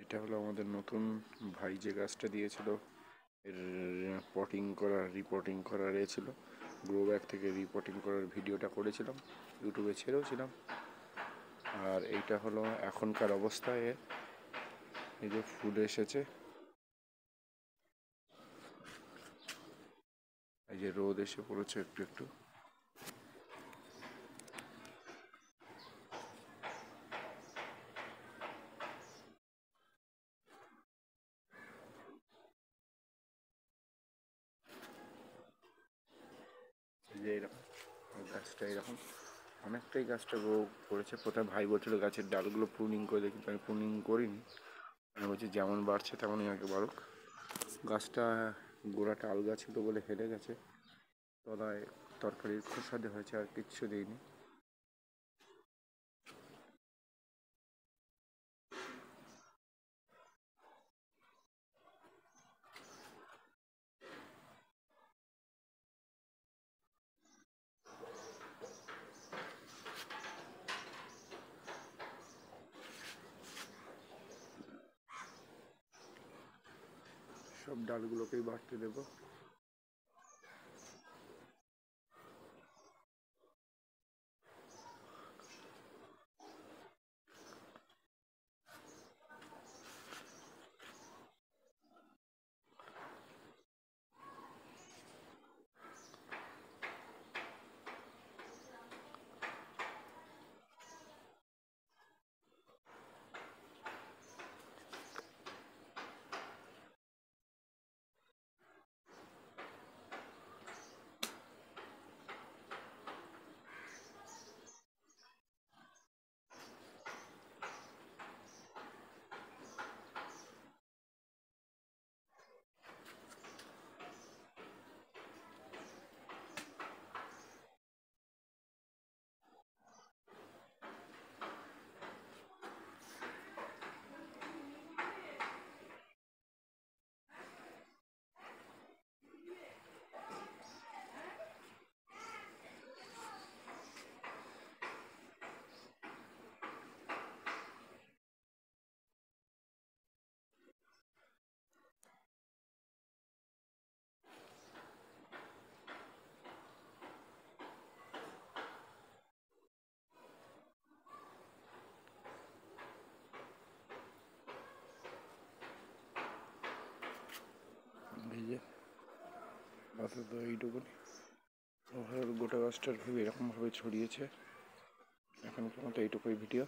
এটা হলো আমাদের নতুন ভাই যে গাছটা দিয়েছিল, এর রিপোর্টিং করার ছিল, গ্রো ব্যাগ থেকে রিপোর্টিং করার ভিডিওটা করেছিলাম, ইউটিউবে ছেড়েও ছিলাম। আর এইটা হলো এখনকার অবস্থায়, এই যে ফুল এসেছে, এই যে রোদ এসে পড়েছে একটু একটু। যে এরকম গাছটা এরকম অনেকটাই গাছটা গ্রো করেছে। প্রথমে ভাই বলছিল গাছের ডালগুলো প্রুনিং করে দেয়, কিন্তু আমি প্রুনিং করিনি। আমি বলছি যেমন বাড়ছে তেমনই আগে বাড়ুক। গাছটা গোড়াটা আলগা ছিল বলে হেলে গেছে, তলায় তরকারির খোসা দেওয়া হয়েছে, আর কিচ্ছু দিইনি। সব ডালগুলোকেই বাড়তে দেবো। এই যে আপাতত এইটুকুনি গোটা গাছটার ভেবে এরকমভাবে ছড়িয়েছে। এখন পর্যন্ত এইটুকুই ভিডিও।